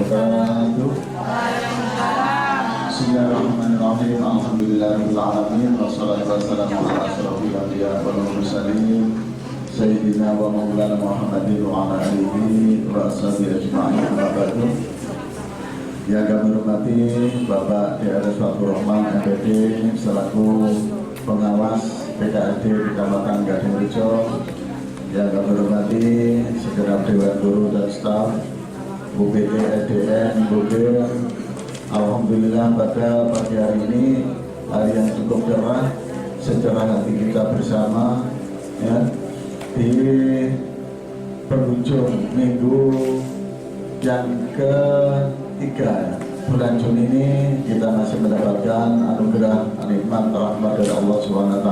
wabarakatuh. Bismillahirrahmanirrahim. Alhamdulillahirabbil alamin wassalatu wassalamu ala asyrofil anbiya wal mursalin sayyidina wa maulana Muhammadin wa ala alihi wa ashabihi ajma'in. Amma ba'du. Yang kami hormati Bapak DRS Fathur Rahman MPD selaku pengawas PKSD Kecamatan Gading Rejo, yang kami hormati segenap Dewan Guru dan staf UPT SDN Bogor. Alhamdulillah pada pagi hari ini hari yang cukup cerah, secerah hati kita bersama ya, di penghujung minggu yang ketiga ya. Bulan Juni ini kita masih mendapatkan anugerah nikmat rahmat dari Allah SWT,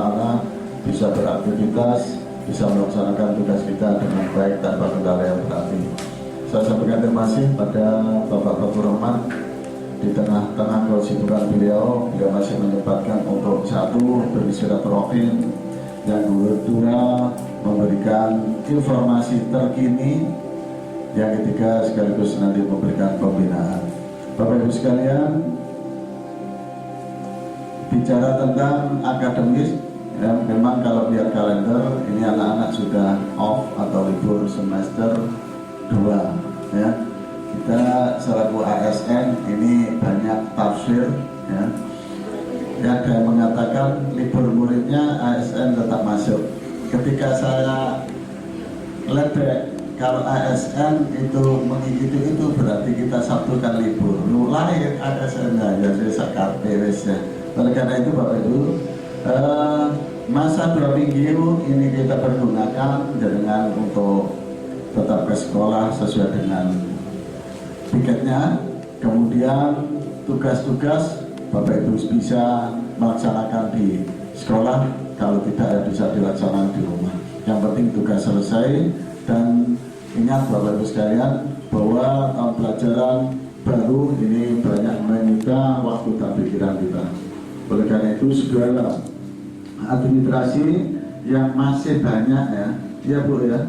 bisa beraktivitas, bisa melaksanakan tugas kita dengan baik tanpa kendala yang berarti. Saya sampaikan terima kasih pada Bapak Fathur Rahman. Di tengah-tengah kesibukan beliau masih menyempatkan untuk satu bersilaturahim, yang kedua memberikan informasi terkini, yang ketiga sekaligus nanti memberikan pembinaan. Bapak Ibu sekalian, bicara tentang akademis, ya, memang kalau lihat kalender ini anak-anak sudah off atau libur semester 2 ya. Kita selaku ASN ini banyak tafsir ya. Ada yang mengatakan libur muridnya ASN tetap masuk. Ketika saya ledek, kalau ASN itu mengikuti itu berarti kita Sabtu kan libur. Lahir ASN-nya ya saya KPWS ya. Oleh karena itu Bapak Ibu, masa 2 minggu ini kita pergunakan dengan untuk tetap ke sekolah sesuai dengan tiketnya. Kemudian tugas-tugas Bapak Ibu bisa melaksanakan di sekolah, kalau tidak ya bisa dilaksanakan di rumah. Yang penting tugas selesai. Dan ingat Bapak Ibu sekalian bahwa tahun pelajaran baru ini banyak menyita waktu dan pikiran kita. Oleh karena itu segala administrasi yang masih banyak ya Bu ya,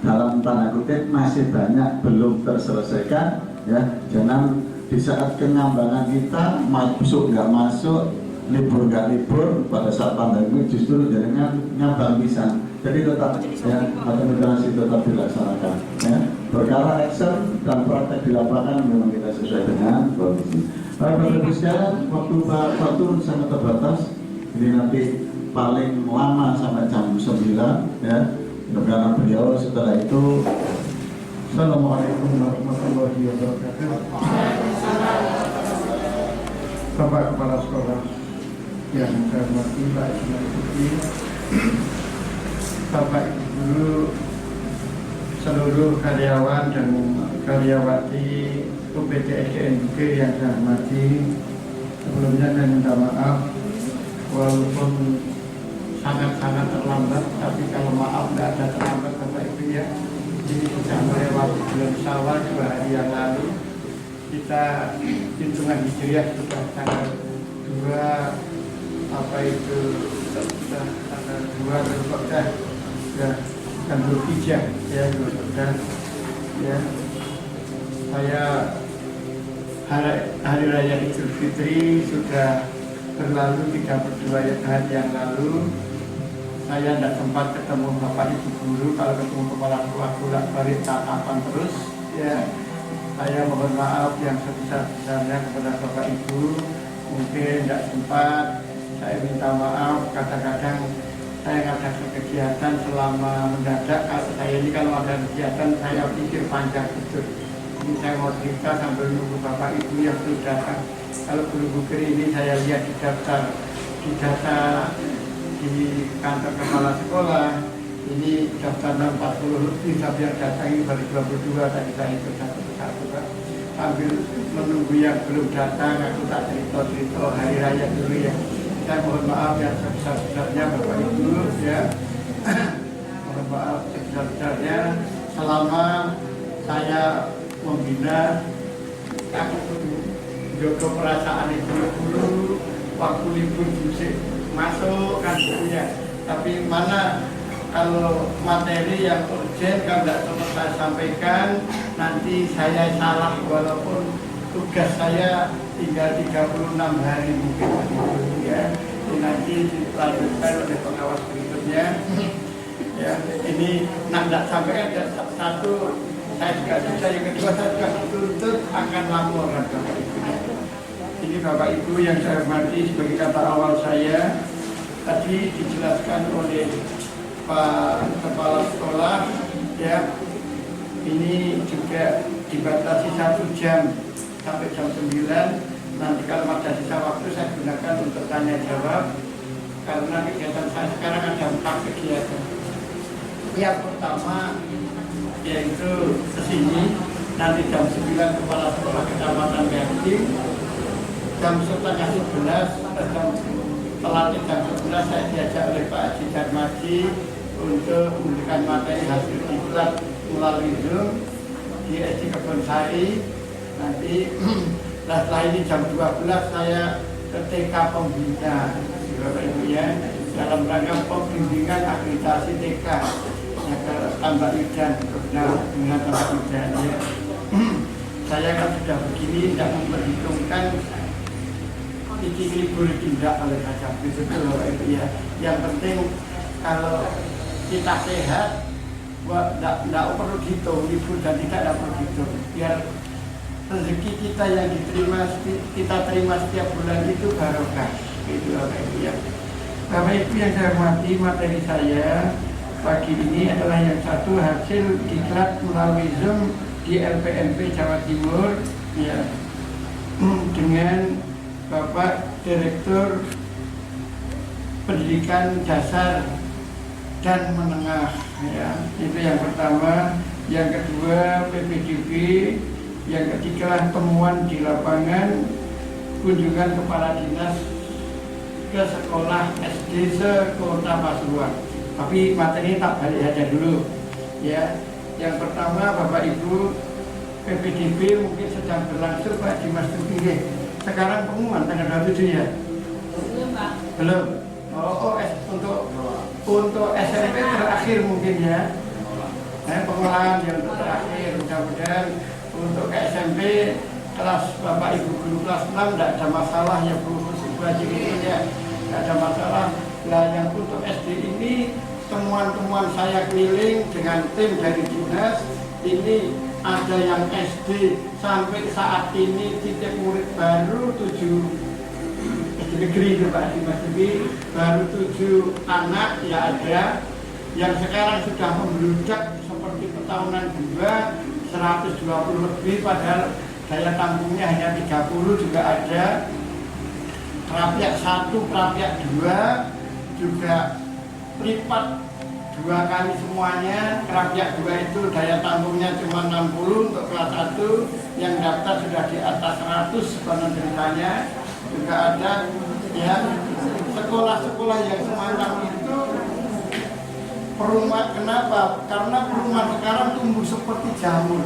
dalam tanda kutip masih banyak belum terselesaikan ya. Jangan di saat kenyambangan kita masuk nggak masuk, libur nggak libur, pada saat pandemi justru jadinya nyambang bisa. Jadi tetap ya, administrasi tetap dilaksanakan ya. Perkara action dan praktek di lapangan memang kita sesuai dengan kondisi. Bapak Ibu sekalian, waktu sangat terbatas. Ini nanti paling lama sampai jam 9 ya. Karena beliau setelah itu. Assalamualaikum warahmatullahi wabarakatuh. Bapak Kepala Sekolah yang saya hormati, Pak Ismail, Bapak Ibu, seluruh karyawan dan karyawati UPT SDN Bogor yang saya hormati, sebelumnya saya minta maaf walaupun sangat-sangat terlambat, tapi kalau maaf tidak ada terlambat Bapak Ibu ya. Ini sudah melewati bulan Syawal 2 hari yang lalu. Kita hitungan hijriah sudah tanggal 2 sudah tanggal 2 Zulhijjah ya, dan Zulhijjah ya, sudah ya. Saya hari raya Idul Fitri sudah berlalu 32 hari yang lalu. Saya tidak sempat ketemu Bapak Ibu Guru, kalau ketemu kepala sekolah bolak-balik tatapan terus ya. Saya mohon maaf yang sebesar-besarnya kepada Bapak Ibu, mungkin tidak sempat. Saya minta maaf, kadang-kadang saya ngadakan kegiatan selama mendadak. Saya ini kalau ada kegiatan saya pikir panjang betul. Ini saya mau cerita sambil nunggu Bapak Ibu yang sudah datang. Kalau guru Bogor ini saya lihat di data di kantor kepala sekolah ini daftarnya 40 lebih, tapi yang datang ini baru 22. Tadi saya itu satu-satu Pak. Sambil menunggu yang belum datang, aku tak cerita hari raya dulu ya. Saya mohon maaf yang sebesar-besarnya Bapak Ibu ya. Mohon maaf sebesar-besarnya selama saya membina. Aku jaga perasaan itu dulu waktu libur musik masuk kan ya. Tapi mana kalau materi yang urgent kalau nggak sempat saya sampaikan nanti saya salah walaupun tugas saya tinggal 36 hari mungkin ya. Nanti dilanjutkan oleh pengawas berikutnya ya. Ini nggak sampai ada satu saya juga susah, yang kedua saya juga tuntut akan laporan Bapak Ibu. Ini Bapak Ibu yang saya hormati, sebagai kata awal saya tadi dijelaskan oleh Pak Kepala Sekolah ya, ini juga dibatasi 1 jam sampai jam 9. Nanti kalau ada sisa waktu saya gunakan untuk tanya jawab, karena kegiatan saya sekarang ada 4 kegiatan. Yang pertama yaitu kesini nanti jam 9 Kepala Sekolah Kecamatan Ganting, jam setengah 11 jam telatnya jam 11 saya diajak oleh Pak Haji Darmaji untuk memberikan materi hasil diklat melalui Zoom di SD Kebonsari. Nanti setelah ini jam 12 saya ke TK Pembina Bapak Ibu ya, dalam rangka pembimbingan akreditasi TK ya, ke Tambak Yudan, dengan Tambak Yudan ya. Saya kan sudah begini tidak memperhitungkan ini libur tidak oleh kaca itu Bapak Ibu ya. Yang penting kalau kita sehat, tidak perlu hitung libur dan tidak perlu hitung. Biar rezeki kita yang kita terima setiap bulan itu barokah. Itu Bapak Ibu ya. Bapak Ibu yang saya hormati, materi saya pagi ini adalah yang satu hasil diklat melalui Zoom di LPMP Jawa Timur ya, dengan Bapak Direktur Pendidikan Dasar dan Menengah ya. Itu yang pertama. Yang kedua PPDB. Yang ketiga temuan di lapangan, kunjungan kepala dinas ke sekolah SD se-Kota Pasuruan. Tapi materi tak balik aja dulu ya. Yang pertama Bapak Ibu, PPDB mungkin sedang berlangsung Pak Dimas Tuki. Sekarang pengumuman tanggal 27 ya? Belum Pak. Belum? Untuk SMP terakhir mungkin ya. Pengolahan yang terakhir, mudah-mudahan untuk SMP kelas Bapak Ibu guru kelas 6 tidak ada masalah ya Bu Haji ini ya, tidak ada masalah. Nah yang untuk SD ini temuan-temuan saya keliling dengan tim dari dinas, ini ada yang SD sampai saat ini titik murid baru 7 SD negeri itu Pak Dimas Tuki, baru 7 anak ya ada. Yang sekarang sudah membludak seperti petahunan 2 120 lebih, padahal daya tampungnya hanya 30 juga ada. Prapiak 1, Prapiak 2 juga lipat 2 kali semuanya. Prapiak 2 itu daya tampungnya cuma 60 untuk kelas 1, yang daftar sudah di atas 100 konon ceritanya. Juga ada ya sekolah-sekolah yang semacam itu. Perumahan, kenapa? Karena perumahan sekarang tumbuh seperti jamur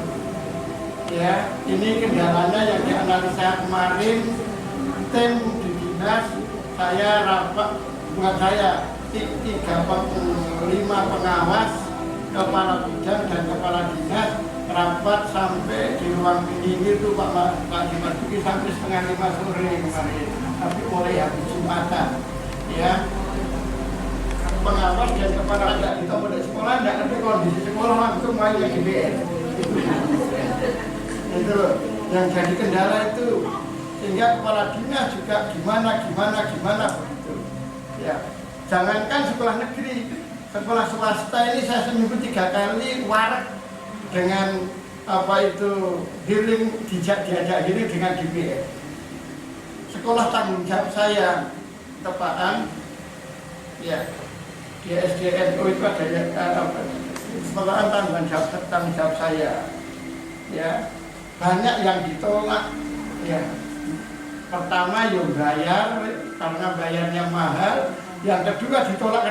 ya. Ini kendalanya yang dianalisa kemarin tim di dinas. Saya rapat, bukan saya, 5 pengawas, kepala bidang dan kepala dinas rapat sampai di ruang ini itu Pak Dimas Tuki sampai setengah 5 sore kemarin, tapi mulai habis Jumatan ya. Pengawas dan kepala tidak ditemu di sekolah, tidak ada kondisi sekolah, langsung main lagi BN. Itu yang jadi kendala itu, sehingga kepala dinas juga gimana begitu. Ya, jangankan sekolah negeri, sekolah swasta ini saya seminggu 3 kali warak dengan apa itu healing diajak gini dengan DPR. Sekolah tanggung jawab saya tepaan ya. Di SDNU itu ada sekolahan tanggung jawab saya ya. Banyak yang ditolak ya. Pertama yang bayar karena bayarnya mahal, yang kedua ditolak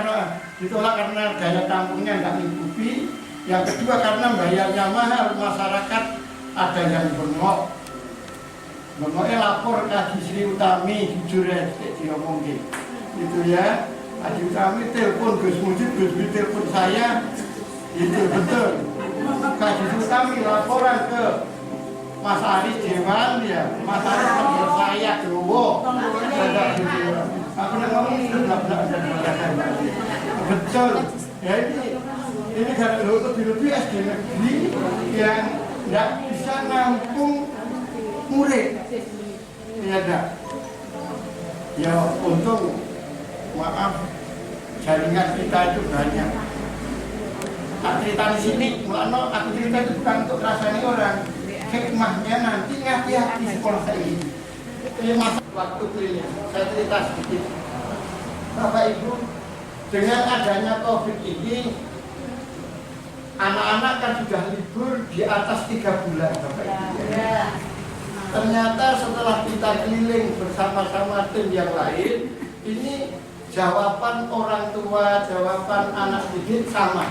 karena daya tampungnya nggak mencukupi, yang kedua karena bayarnya mahal, masyarakat ada yang bengok. Bengoknya lapor ke Haji Sri Utami, jujur ya diomongin gitu ya. Haji Utami telepon Gus Mujib, Gus Mujib telepon saya, itu betul. Haji Utami laporan ke Mas Aris Dewan ya, Mas Aris panggil saya Jowo. Aku nak ngomong itu betul. Ya ini karena lebih SD negeri yang tidak bisa nampung murid. Ya enggak. Ya untung, maaf, jaringan kita itu banyak. Aku cerita di sini, mulanya aku cerita itu bukan untuk rasanya orang. Hikmahnya nanti hati-hati sekolah saya ini. Ini masa waktu keliling, saya cerita sedikit. Bapak Ibu, dengan adanya COVID ini, anak-anak kan sudah libur di atas 3 bulan, Bapak Ibu. Ternyata setelah kita keliling bersama-sama tim yang lain, ini jawaban orang tua, jawaban anak didik sama.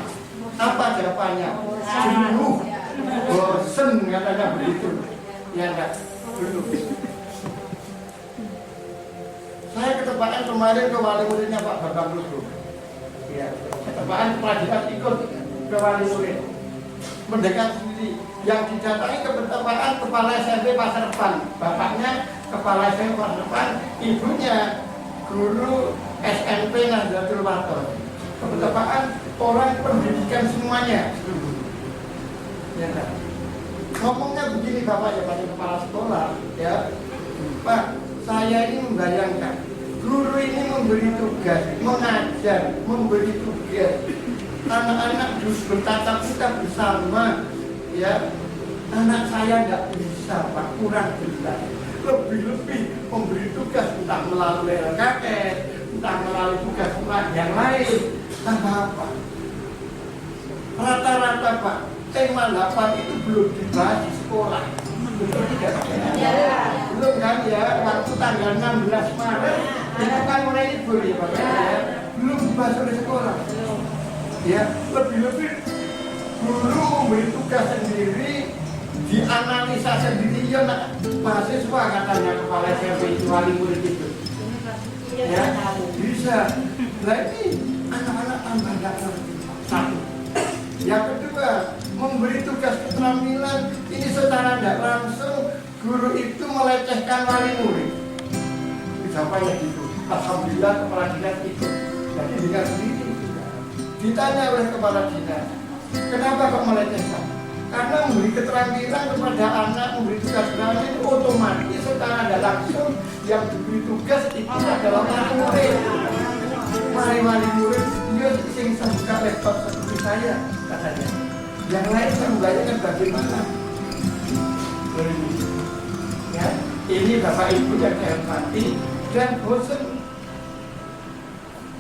Apa jawabannya? Jenuh, bosen katanya begitu. Ya enggak? Dulu. Saya ketepaan kemarin ke wali muridnya Pak Bambang Lugu. Ya, ketepaan pelajaran ikut ke wali murid. Mendekat sendiri. Yang didatangi ke ketepaan kepala SMP Pasar Depan. Bapaknya kepala SMP Pasar Depan, ibunya guru SMP Nahdlatul Wathon. Ketepaan orang pendidikan semuanya. Ya, kan? Ngomongnya begini Bapak ya, Pak Kepala Sekolah, ya. Pak, saya ini membayangkan guru ini memberi tugas, mengajar, memberi tugas. Anak-anak bertatap muka bersama, ya. Anak saya nggak bisa, Pak, kurang bisa. Lebih-lebih memberi tugas entah melalui LKS, entah melalui tugas yang lain, tanpa apa. Rata-rata Pak, tema 8 itu belum dibahas di sekolah. Betul tidak? Ya. Belum kan ya, waktu tanggal 16 Maret itu kan mulai libur ya Pak. Ya. Belum dibahas oleh sekolah. Ya, lebih-lebih guru memberi tugas sendiri, dianalisa sendiri ya mahasiswa katanya kepala SMP itu wali murid itu. Ya, bisa. Nah ini anak-anak tambah nggak ngerti. Satu. Yang kedua, memberi tugas keterampilan ini secara tidak langsung guru itu melecehkan wali murid. Sampai gitu. Alhamdulillah kepala dinas itu. Jadi dengan sendiri. Ditanya oleh kepala dinas, kenapa kok melecehkan? Karena memberi keterampilan kepada anak, memberi tugas keterampilan itu otomatis secara tidak langsung yang diberi tugas itu adalah wali murid. Wali murid dia sing buka laptop seperti saya katanya. Yang lain saya membayangkan bagaimana. Ya, ini Bapak Ibu yang saya hormati dan bosan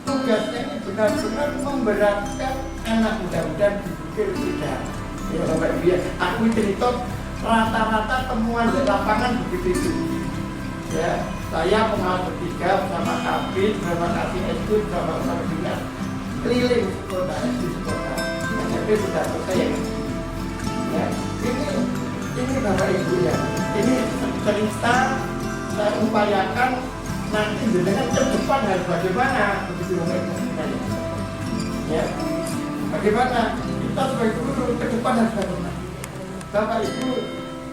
tugasnya ini benar-benar memberatkan anak muda-muda dipikir tidak. Ya Bapak Ibu ya, aku cerita rata-rata temuan di lapangan begitu itu. Ya, saya pengalaman bertiga bersama Kabit, bersama Kasih SD, bersama dinas keliling kota SD kota. SMP sudah selesai ya. Ya, ini Bapak Ibu ya, ini cerita saya upayakan nanti dengan ke depan harus bagaimana begitu ya. Bagaimana kita sebagai guru ke depan harus bagaimana? Bapak Ibu,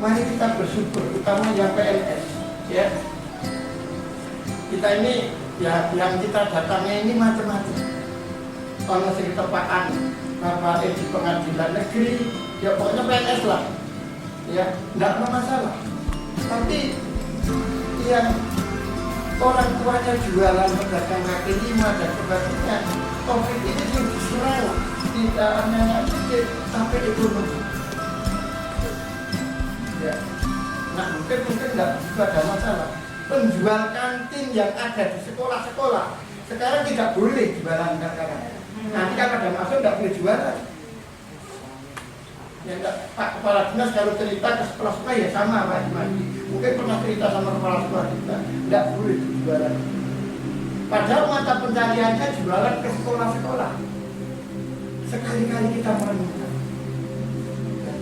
mari kita bersyukur, utama yang PNS ya. Kita ini ya yang kita datangnya ini macam-macam. Kalau sing tepaan Bapak di pengadilan negeri, ya pokoknya PNS lah. Ya, enggak ada masalah. Tapi yang orang tuanya jualan pedagang kaki lima dan sebagainya, COVID ini diserang tidak hanya sedikit sampai ekonomi. Ya, nah mungkin enggak ada masalah. Penjual kantin yang ada di sekolah-sekolah sekarang tidak boleh jualan sekarang. Nanti kan ada masuk tidak boleh jualan. Ya enggak, Pak Kepala Dinas kalau cerita ke sekolah-sekolah ya sama Pak Imadi. Mungkin pernah cerita sama kepala sekolah kita, tidak boleh jualan. Padahal mata pencariannya jualan ke sekolah-sekolah. Sekali-kali kita merenungkan.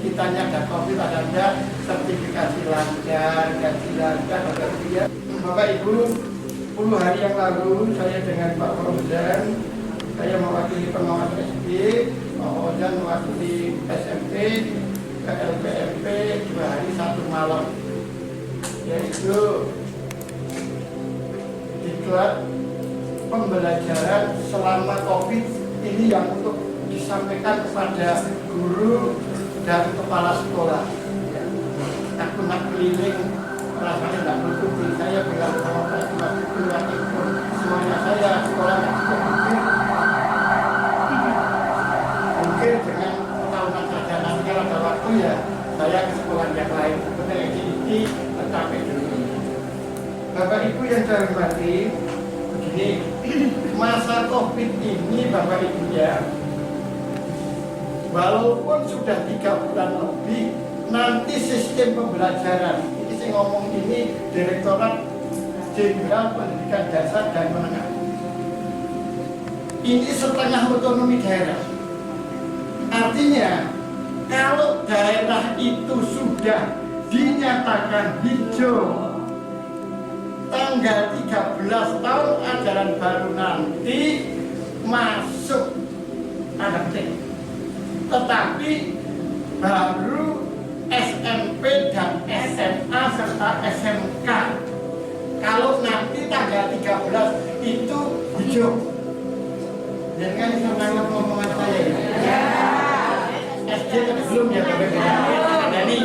Kitanya ada COVID, ada sertifikasi lancar, gaji lancar, ada dia. Bapak Ibu, 10 hari yang lalu saya dengan Pak Fauzan, saya mewakili pengawas SD, Pak Fauzan mewakili SMP ke LPMP 2 hari 1 malam, yaitu diklat pembelajaran selama COVID ini yang untuk disampaikan kepada guru dan kepala sekolah. Aku nak keliling, rasanya tidak berkuti. Saya bilang sama Pak Guru semuanya saya sekolah tidak cukup mungkin dengan tahunan saja, nanti kalau ada waktu ya saya ke sekolah yang lain. Sebenarnya ini tetapi dulu. Bapak Ibu yang saya hormati, begini, masa COVID ini Bapak Ibu ya, walaupun sudah 3 bulan lebih, nanti sistem pembelajaran, ini saya ngomong ini Direktorat Jenderal Pendidikan Dasar dan Menengah, ini setengah otonomi daerah. Artinya, kalau daerah itu sudah dinyatakan hijau tanggal 13 tahun ajaran baru nanti masuk tanda petik. Tetapi baru SMP dan SMA serta SMK. Kalau nanti tanggal 13 itu hijau. Jangan sama ngomongan saya ya. SD belum ya ada nih.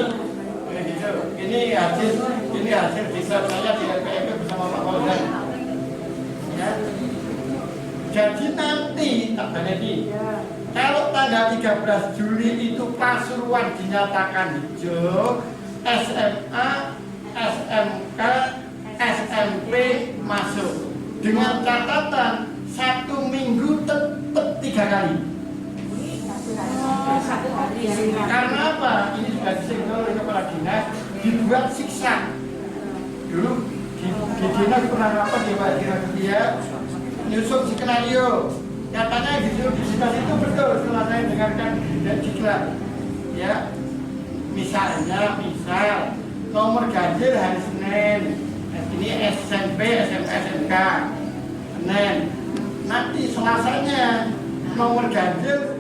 Ini hasil riset saya di LPMP bersama Pak Fauzan. Ya. Jadi nanti tak berhenti. Kalau tanggal 13 Juli itu Pasuruan dinyatakan hijau, SMA, SMK, SMP masuk. Dengan catatan 1 minggu tetap 3 kali. Karena apa? Ini sudah disinggung oleh kepala dinas, dibuat siksa. Dulu di dinas pernah rapat di Pak Dinas dia nyusun skenario. Katanya gitu di dinas itu betul setelah saya dengarkan dan diklat. Ya, misal nomor ganjil hari Senin. Ini SMP, SMA, SMK. Senin. Nanti Selasanya nomor ganjil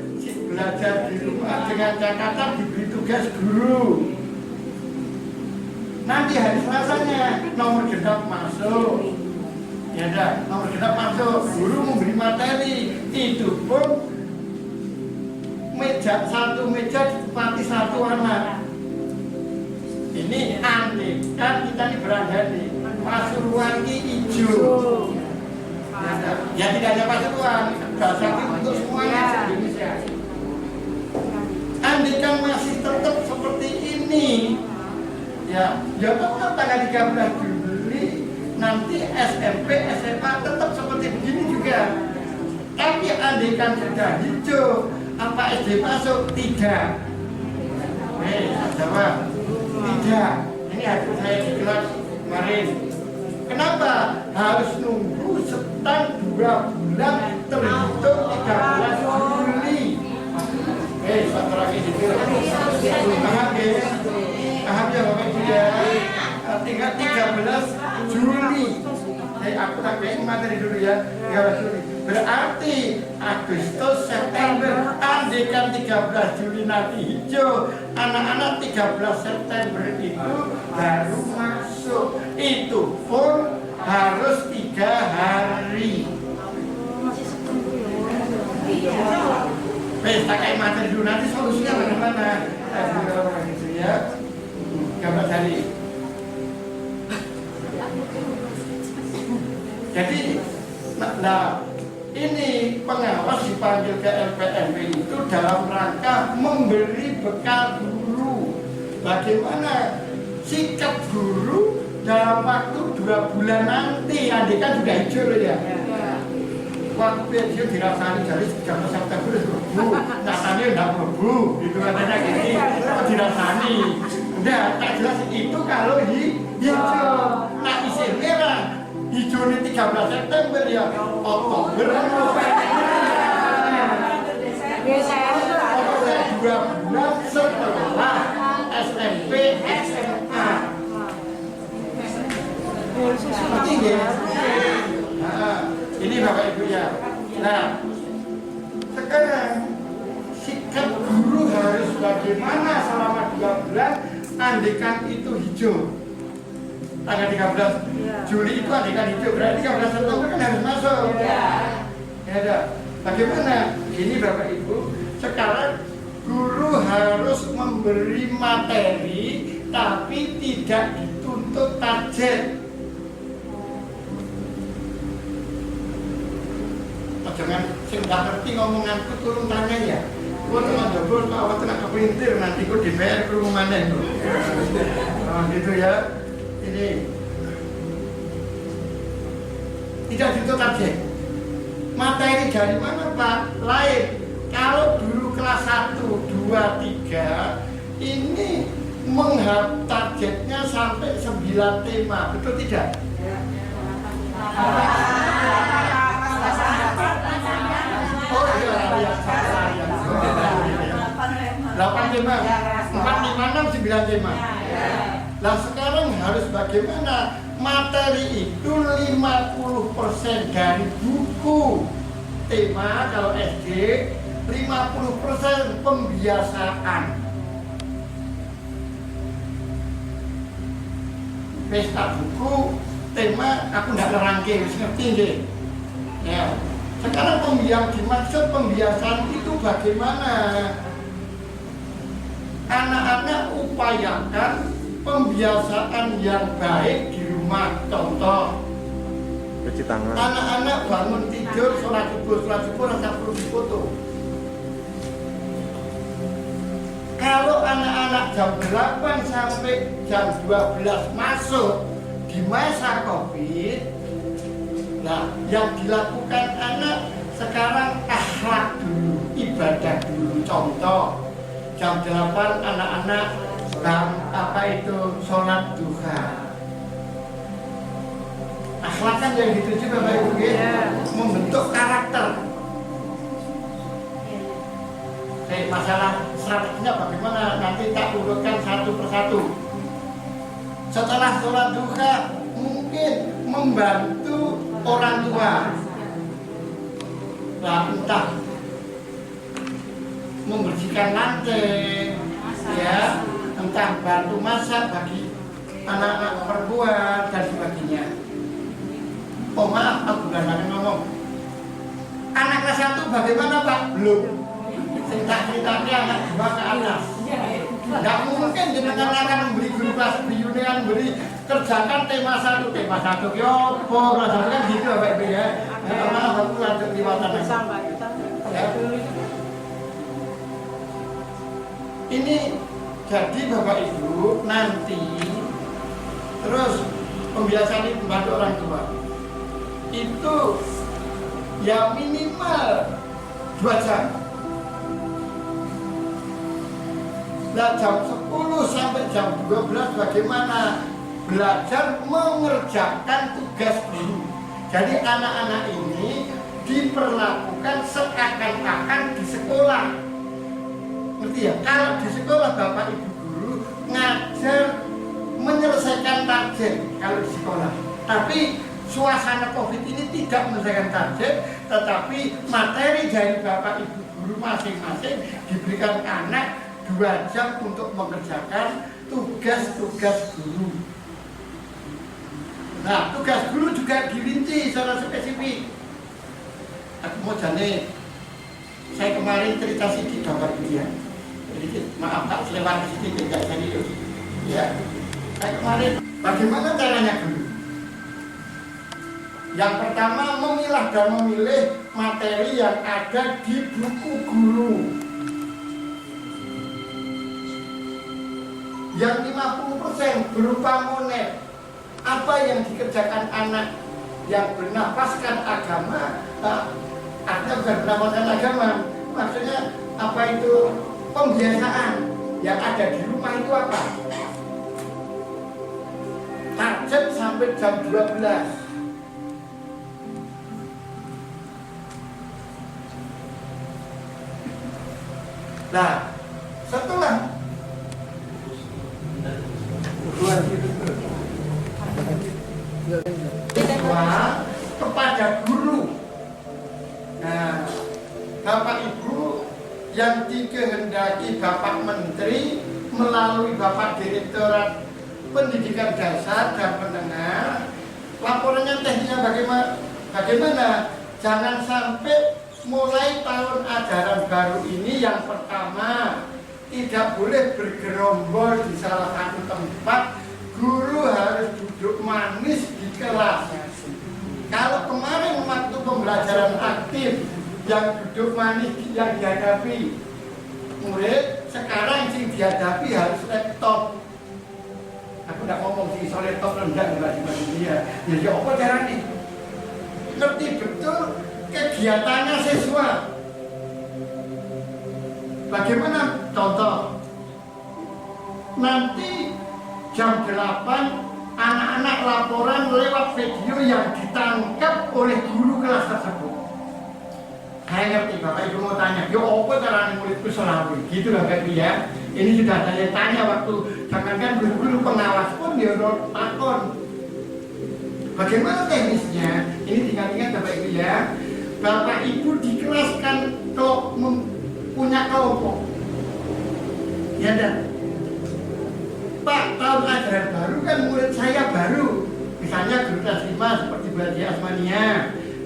belajar di rumah dengan catatan diberi tugas guru. Nanti hari Selasanya nomor genap masuk. Ya dah, nomor genap masuk. Guru memberi materi. Itu pun satu meja ditempati 1 anak. Ini aneh kan kita ini berandai Pasuruan ini hijau. Ya tidak hanya Pasuruan, bahasa untuk semuanya Indonesia. Andaikan masih tetap seperti ini, ya tetap tanggal 13 Juli nanti SMP, SMA tetap seperti begini juga. Tapi andaikan sudah hijau, apa SD masuk? Tidak. Jawab. Tidak. Ini hasil saya di kelas kemarin. Kenapa? Harus nunggu setang 2 bulan terhitung 13 Juli. Satu lagi gitu. Paham ya? Paham ya Bapak Ibu ya? Tinggal 13 Juli. Aku tambahin materi dulu ya. 13 Juli. Berarti Agustus, September, andaikan 13 Juli nanti hijau, anak-anak 13 September itu baru masuk. Itu pun harus 3 hari. Tak kayak materi dulu, nanti solusinya bagaimana? Gitu ya. 13 hari. Jadi, nah ini pengawas dipanggil ke LPMP itu dalam rangka memberi bekal guru. Bagaimana sikap guru dalam waktu 2 bulan nanti, andaikan sudah hijau ya. Waktu dia dirasani dari 13 September Bu, rasanya enggak Bu, itu katanya gini, dirasani. Udah, tak jelas itu kalau hijau. Nah isi merah, hijau ini 13 September ya, Oktober, November. Oktober 2 bulan setelah SMP, SMA. Seperti ya. Nah, sekarang sikap guru harus bagaimana selama 2 bulan andekan itu hijau. Tanggal 13 Juli itu andekan hijau, berarti 13 Oktober kan harus masuk. Ya ada. Bagaimana? Ini Bapak Ibu, sekarang guru harus memberi materi tapi tidak dituntut target. Jangan sing gak ngerti ngomonganku turun tanya ya. Gua tengah jebol kok awak tengah kepelintir nanti gua DPR ke rumah mana itu. Nah, gitu ya. Ini tidak dituntut target. Materi dari mana Pak? Lain. Kalau dulu kelas 1, 2, 3 ini menghap targetnya sampai 9 tema, betul tidak? Oh iya, ya, salah ya. 8 tema, 4, 5, 6, 9 tema. Nah sekarang harus bagaimana? Materi itu 50% dari buku tema kalau SD, 50% pembiasaan. Pesta buku, tema aku nggak nerangke, ngerti deh. Ya. Sekarang yang dimaksud pembiasaan itu bagaimana? Anak-anak upayakan pembiasaan yang baik di rumah. Contoh, cuci tangan. anak-anak bangun tidur, sholat subuh rasa perlu difoto. Kalau anak-anak jam 8 sampai jam 12 masuk di masa COVID, nah yang dilakukan anak sekarang akhlak dulu, ibadah dulu. Contoh, jam 8 anak-anak sholat duha. Akhlak kan yang dituju Bapak Ibu membentuk karakter. Masalah strateginya bagaimana nanti tak urutkan satu persatu. Setelah sholat duha mungkin membantu orang tua. Nah, entah membersihkan lantai, ya, entah bantu masak bagi anak-anak perempuan dan sebagainya. Oh maaf, aku bukan ngomong. Anak kelas 1 bagaimana Pak? Belum. Cerita-ceritanya anak 2 ke atas. Tidak mungkin jenengan akan memberi guru kelas biunean beri kerjakan tema 1 yopo rasanya kan gitu Bapak Ibu ya. Maaf aku lanjut liwatan ya. Ini jadi Bapak Ibu nanti terus pembiasaan ini membantu orang tua itu ya minimal 2 jam. Nah jam 10 sampai jam 12 bagaimana belajar mengerjakan tugas guru. Jadi anak-anak ini diperlakukan seakan-akan di sekolah. Ngerti ya? Kalau di sekolah Bapak Ibu guru ngajar menyelesaikan target kalau di sekolah. Tapi suasana COVID ini tidak menyelesaikan target, tetapi materi dari Bapak Ibu guru masing-masing diberikan anak 2 jam untuk mengerjakan tugas-tugas guru. Nah, tugas guru juga dirinci secara spesifik. Aku mau jane, saya kemarin cerita sedikit Bapak Ibu ya. Jadi maaf tak selewat sedikit tidak serius. Ya, saya kemarin bagaimana caranya guru? Yang pertama memilah dan memilih materi yang ada di buku guru. Yang 50% berupa monet. Apa yang dikerjakan anak yang bernafaskan agama, artinya bukan bernafaskan agama, maksudnya apa itu pembiasaan yang ada di rumah itu apa? Target sampai jam 12. Nah, setelah siswa kepada guru. Nah, yang dikehendaki Bapak Menteri melalui Bapak Direktorat Pendidikan Dasar dan Menengah. Laporannya teknisnya bagaimana? Jangan sampai mulai tahun ajaran baru ini yang pertama tidak boleh bergerombol di salah satu tempat. Guru harus duduk manis di kelas. Kalau kemarin waktu pembelajaran aktif yang duduk manis yang dihadapi murid, sekarang yang dihadapi harus laptop. Aku tidak ngomong sih soal laptop rendah enggak dibanding dia. Jadi apa caranya? Ngerti betul kegiatannya siswa. Bagaimana? Contoh, nanti jam 8 anak-anak laporan lewat video yang ditangkap oleh guru kelas tersebut. Saya ngerti, Bapak Ibu mau tanya, yo apa caranya muridku selawi? Gitu lah Bapak ya. Ini sudah saya tanya waktu jangankan guru-guru pengawas pun dia takon. Bagaimana teknisnya? Ini tinggal ingat Bapak Ibu ya. Bapak Ibu di kelas kan kalau punya kelompok. Ya dan Pak, tahun ajaran baru kan murid saya baru. Misalnya guru kelas 5 seperti Bu Hadia Asmania.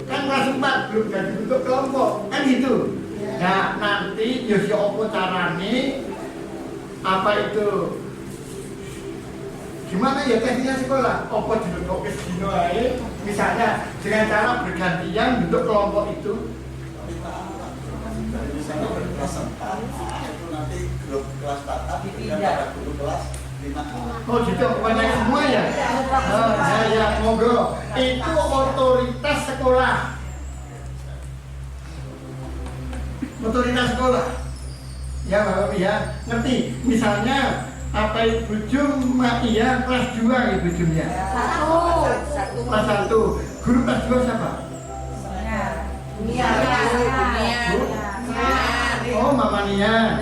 Kan kelas 4 belum jadi bentuk kelompok. Kan gitu. Nah, nanti ya apa carane? Apa itu? Gimana ya teknisnya sekolah? Apa dibentuk ke dino ae? Misalnya dengan cara bergantian bentuk kelompok itu. Misalnya berkelas 4, itu nanti grup kelas tatap dengan pada guru kelas 5. Oh gitu, banyak semua ya? Oh, ya, monggo. Itu otoritas sekolah. Otoritas sekolah. Ya Bapak ya, ngerti. Misalnya apa Ibu Jum Maia kelas 2 Ibu Jumnya? Kelas 1. Guru kelas 2 siapa? Dunia. Oh, Mama Nia.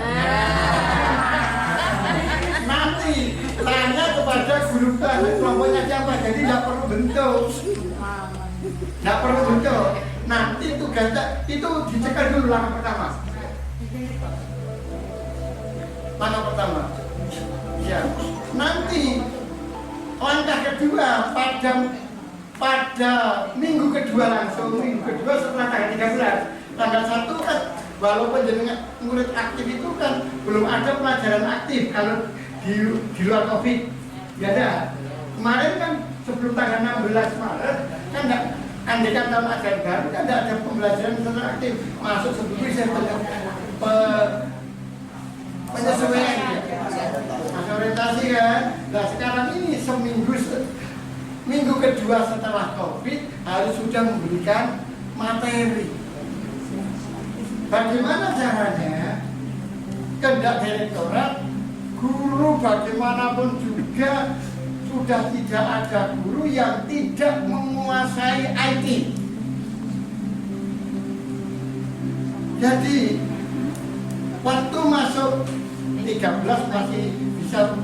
Nanti tanya kepada guru kelompoknya siapa, jadi tidak perlu bentuk. Tidak perlu bentuk. Nanti tugasnya itu dicekal dulu langkah pertama. Langkah pertama. Ya. Nanti langkah kedua pada minggu kedua langsung, minggu kedua setelah tanggal 13. Tanggal 1 kan walaupun jenengan murid aktif itu kan belum ada pelajaran aktif kalau di luar Covid. Ya ada. Kemarin kan sebelum tanggal 16 Maret kan enggak andekan tahun ajaran baru kan enggak ada pembelajaran secara aktif. Masuk sebelum saya penyesuaian ya. Masih orientasi kan. Nah sekarang ini minggu kedua setelah Covid harus sudah memberikan materi. Bagaimana caranya? Kehendak direktorat, guru bagaimanapun juga sudah tidak ada guru yang tidak menguasai IT. Jadi waktu masuk 13 masih bisa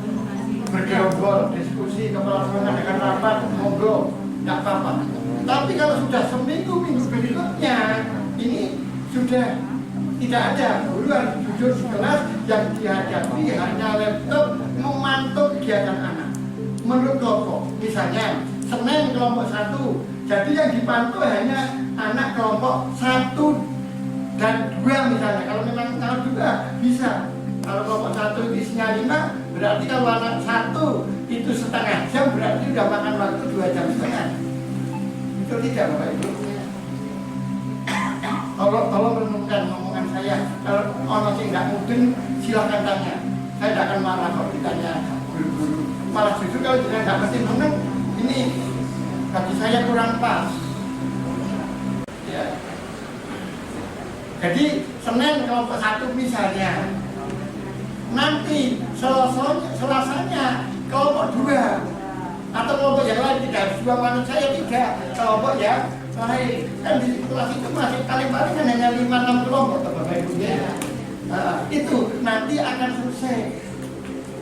bergerombol, diskusi, kepala sekolah dengan rapat, monggo, tidak apa-apa. Tapi kalau sudah minggu berikutnya, ini sudah tidak ada. Guru harus duduk di kelas yang dihadapi hanya laptop memantau kegiatan anak. Menurut kelompok, misalnya Senin kelompok 1, jadi yang dipantau hanya anak kelompok 1 dan 2 misalnya. Kalau memang kalau 2 bisa. Kalau kelompok 1 itu isinya 5, berarti kalau anak 1 itu setengah jam, berarti sudah makan waktu 2 jam setengah. Itu tidak Bapak Ibu. Tolong renungkan omongan saya. Kalau orang yang tidak mudeng, silahkan tanya. Saya tidak akan marah kalau ditanya guru-guru. Malah justru kalau tidak mesti menang, ini bagi saya kurang pas. Ya. Jadi Senin kelompok 1 misalnya, nanti Selasanya kelompok 2 atau kelompok yang lain tidak harus 2 menurut saya tidak kelompok yang lain. Kan di kelas itu masih paling kan hanya 5-6 kelompok Bapak Ibu ya. Itu nanti akan selesai.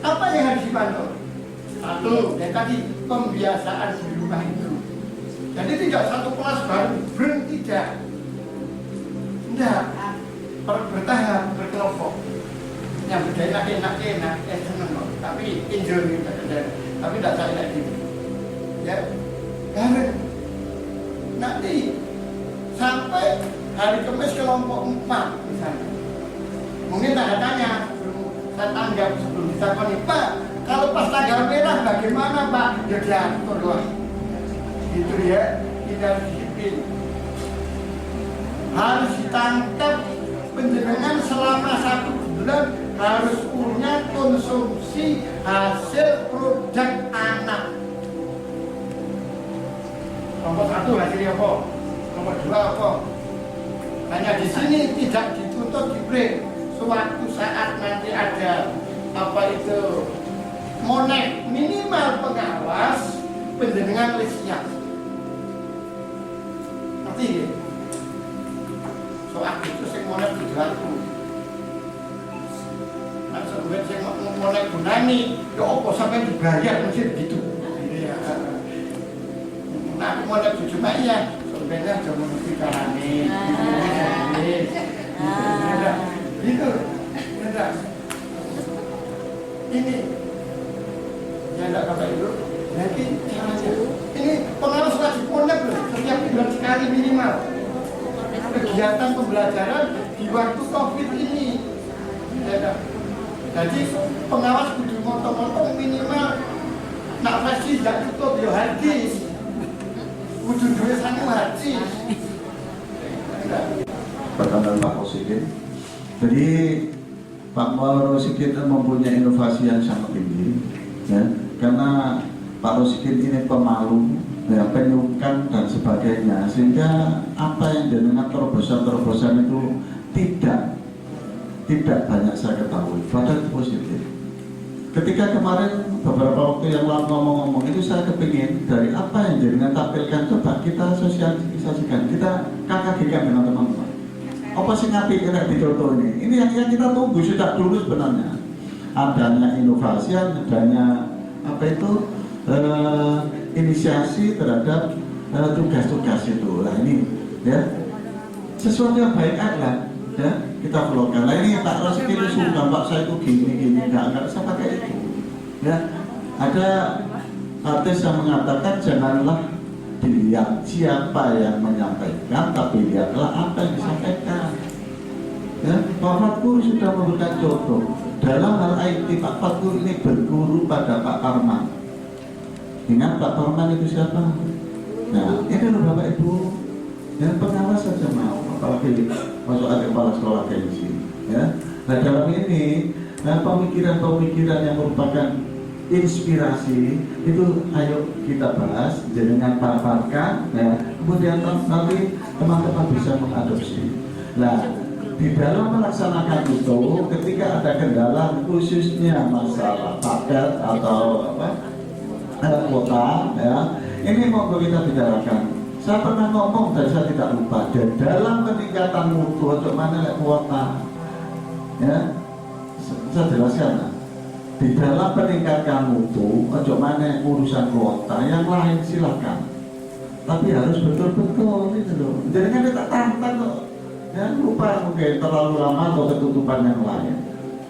Apa yang harus dipantau? 1, dan tadi pembiasaan di rumah itu. Jadi tidak satu kelas baru berhenti tidak. Tidak, bertahap, berkelompok. yang beda enak, seneng kok. Tapi enjoy gitu, tapi tidak saya lagi. Ya, bareng. Nanti sampai hari Kamis kelompok 4 misalnya. Mungkin tak tanya, saya tanggap sebelum ditakoni, Pak, kalau pas tanggal merah bagaimana Pak? Ya diatur lah. Gitu ya, tidak disiplin. Harus ditangkap penjenengan selama 1 bulan harus punya konsumsi hasil produk anak. Nomor 1 hasilnya apa? Nomor 2 apa? Hanya di sini tidak dituntut di break. Suatu saat nanti ada apa itu monek minimal pengawas penjenengan siap. Ngerti ya? Soal itu sing monek dilaku. Nah sebenarnya sing monek gunani, ya apa sampai dibayar mesti begitu. Iya. Nah aku monek cuma iya, sebenarnya cuma mesti karane. Gitu, enggak. Ini, ya enggak Bapak Ibu. Nanti caranya, ini pengawas wajib monek loh, setiap bulan sekali minimal. Kegiatan pembelajaran di waktu COVID ini, ya enggak. Jadi pengawas kudu motong-motong minimal, nak pasti tidak cukup yo hadis, kudu duit sangat hadis. Pertanyaan Pak Rosidin. Jadi Pak Rosidin mempunyai inovasi yang sangat tinggi, ya, karena Pak Rosidin ini pemalu, ya, penyukan dan sebagainya, sehingga apa yang dengan terobosan itu tidak banyak saya ketahui. Padahal itu positif. Ketika kemarin beberapa waktu yang lalu ngomong-ngomong itu saya kepingin dari apa yang dengan tampilkan, coba kita sosialisasikan, kita KKG-kan dengan teman-teman. Apa sih ngapi kena dicontoh ini? Ini yang kita tunggu sudah dulu sebenarnya. Adanya inovasi, adanya apa itu inisiasi terhadap tugas-tugas itu. Nah ini ya sesuatu yang baik adalah ya kita vlogkan. Nah ini Pak Rosidin itu sudah Pak saya itu gini nggak usah pakai itu. Ya ada artis yang mengatakan janganlah dilihat siapa yang menyampaikan, tapi lihatlah apa yang disampaikan. Ya, Pak Fatkur sudah memberikan contoh. Dalam hal IT, Pak Fatkur ini berguru pada Pak Parman. Ingat Pak Parman itu siapa? Nah, ini loh Bapak Ibu. Ya, pengawas saja mau, apalagi masuk ada kepala sekolah gengsi. Ya, nah dalam ini, pemikiran-pemikiran yang merupakan inspirasi itu ayo kita bahas dengan paparkan ya, kemudian nanti teman-teman bisa mengadopsi. Nah di dalam melaksanakan itu ketika ada kendala khususnya masalah paket atau kuota ya, ini mau kita bicarakan. Saya pernah ngomong dan saya tidak lupa, dan dalam peningkatan mutu untuk mana kuota ya, saya jelaskan. Di dalam peningkatan mutu, ojo mana urusan kuota, yang lain silakan. Tapi harus betul-betul itu loh. Jadi kan kita tantang kok. Ya lupa mungkin terlalu lama atau ketutupan yang lain.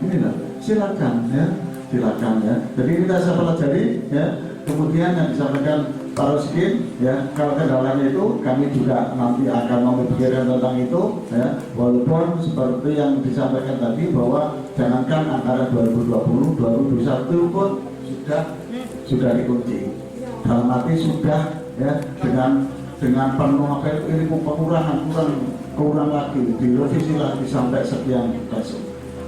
Ini loh, silakan ya, silakan ya. Jadi kita saya pelajari ya. Kemudian yang disampaikan Pak Rosidin ya, kalau kendalanya itu kami juga nanti akan memikirkan tentang itu ya, walaupun seperti yang disampaikan tadi bahwa jangankan antara 2020 2021 pun sudah dikunci dalam arti sudah ya dengan penuh apa ini kurang lagi direvisi lagi sampai sekian besok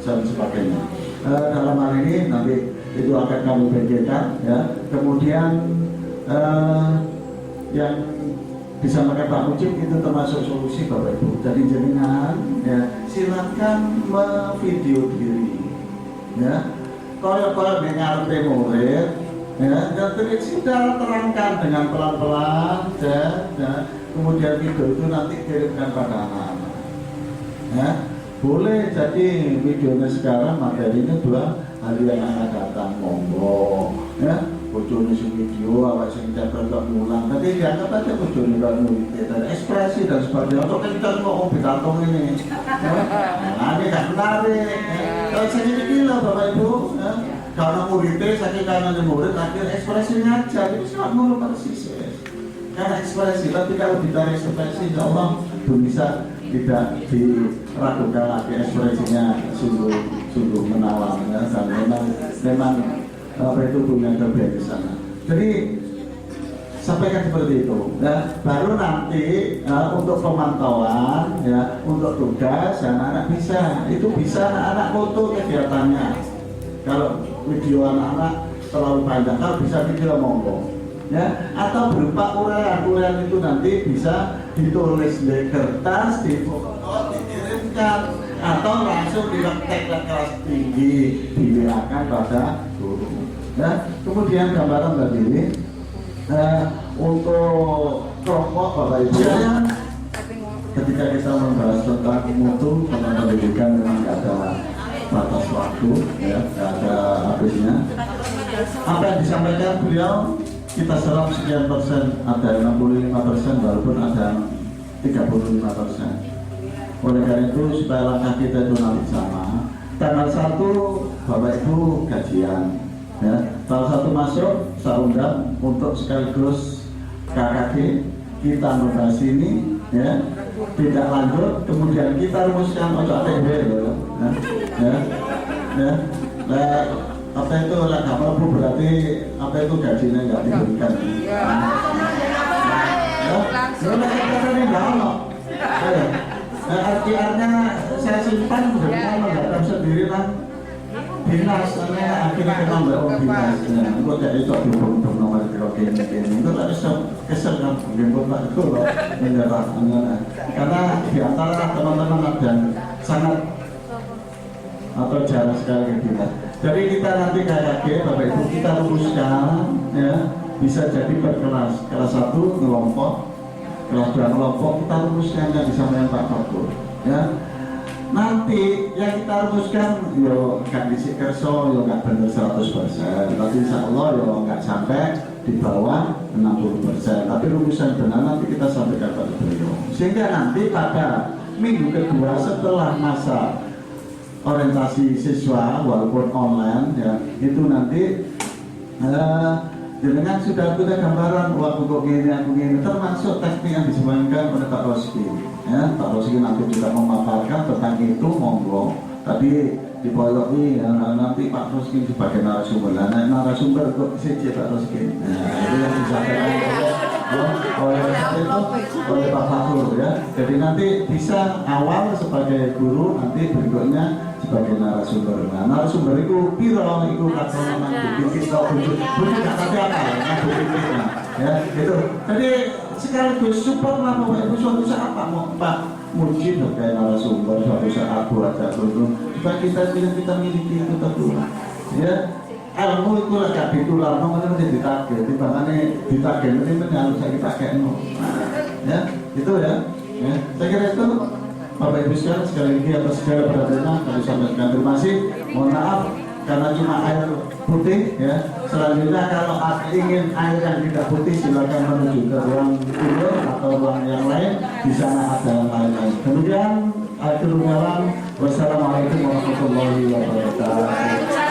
dan sebagainya. Dalam hal ini nanti itu akan kami bagikan ya. Kemudian yang disampaikan Pak Mujib itu termasuk solusi Bapak Ibu. Jadi jenengan ya silakan memvideo diri ya. Kalau dengar murid ya, dan sudah terangkan dengan pelan-pelan ya. Kemudian video itu nanti kirimkan pada anak-anak ya. Boleh jadi videonya sekarang materinya 2 hari yang akan datang monggo ya. Bojone sing video awak sing tempel kok mulang, tapi dianggap aja bojone kok nulis dari ekspresi dan sebagainya. Untuk kencang kok pidato ini. Nah, ini gak menarik. Saking gila Bapak Ibu, ya. Karena muridnya, saking karena murid, akhir ekspresinya aja, itu sangat nurut persis. Karena ekspresi, tapi kalau kita ekspresi, insya Allah bisa tidak diragukan lagi ekspresinya sungguh menawan, ya. Dan memang apa itu punya kelebihan di sana. Jadi sampaikan seperti itu, ya. Baru nanti untuk pemantauan, ya, untuk tugas anak-anak bisa anak-anak foto kegiatannya. Kalau video anak-anak terlalu panjang, kalau bisa video monggo, ya. Atau berupa uraian itu nanti bisa ditulis di kertas, difoto, dikirimkan, atau langsung diketik ke kelas tinggi, dilakukan pada guru. Ya. Kemudian gambaran tadi. Untuk kelompok Bapak Ibu, ketika kita membahas tentang mutu tentang pendidikan memang tidak ada batas waktu, ya, tidak ada habisnya. Apa yang disampaikan beliau kita serap sekian persen, ada 65% walaupun ada 35%. Oleh karena itu supaya langkah kita itu nanti sama. Tanggal 1 Bapak Ibu gajian. Ya, salah satu masuk saya undang untuk sekaligus KKG kita membahas ini, ya, tidak lanjut, kemudian kita rumuskan ojo TW, ya. Apa itu lah kapal bu berarti apa itu gajinya nggak diberikan. Artinya saya simpan benar menghadap sendiri lah. Dinas, akhirnya kita membangun dinas. Kok tidak itu dihubung nomor ini itu harus kesel kan, gembok pak itu loh menyerah. Karena di antara teman-teman ada sangat atau jarang sekali ke dinas. Jadi kita nanti KKG Bapak Ibu kita rumuskan, ya, bisa jadi per kelas. Kelas 1 kelompok, kelas 2 kelompok kita rumuskan yang disampaikan Pak Fatur, ya. Nanti yang kita rumuskan yo nggak disik kerso, yo nggak benar 100%, tapi insya Allah yo nggak sampai di bawah 60%. Tapi rumusan benar nanti kita sampaikan pada beliau, sehingga nanti pada minggu kedua setelah masa orientasi siswa walaupun online, ya, itu nanti dengan sudah punya gambaran waktu kok gini, termasuk teknik yang disampaikan oleh Pak Roski, ya. Pak Roski nanti juga memaparkan tentang itu, monggo. Tadi dipoyoki, ya, nanti Pak Roski sebagai narasumber. Nah, narasumber kok sih Pak Roski. Nah, itu yang disampaikan oleh Pak Fatur, ya. Jadi nanti bisa awal sebagai guru, nanti berikutnya sebagai narasumber. Nah, narasumber itu piro itu kata bikin bukan tapi apa ya itu. Jadi sekaligus support lah Bapak Ibu suatu saat Pak Murji sebagai narasumber suatu saat buat dulu supaya kita miliki itu tentu, ya. Ilmu itu agak ditular, nomornya mesti ditagih, timbangannya ditagih ini harus kita pakai, ya itu ya. Saya kira itu Bapak Ibu sekali lagi atas segala perhatiannya kami sampaikan terima kasih. Mohon maaf karena cuma air putih, ya. Selanjutnya kalau ingin air yang tidak putih silakan menuju ke ruang tunggu atau ruang yang lain, di sana ada yang lain-lain. Kemudian akhirul kalam, wassalamualaikum warahmatullahi wabarakatuh.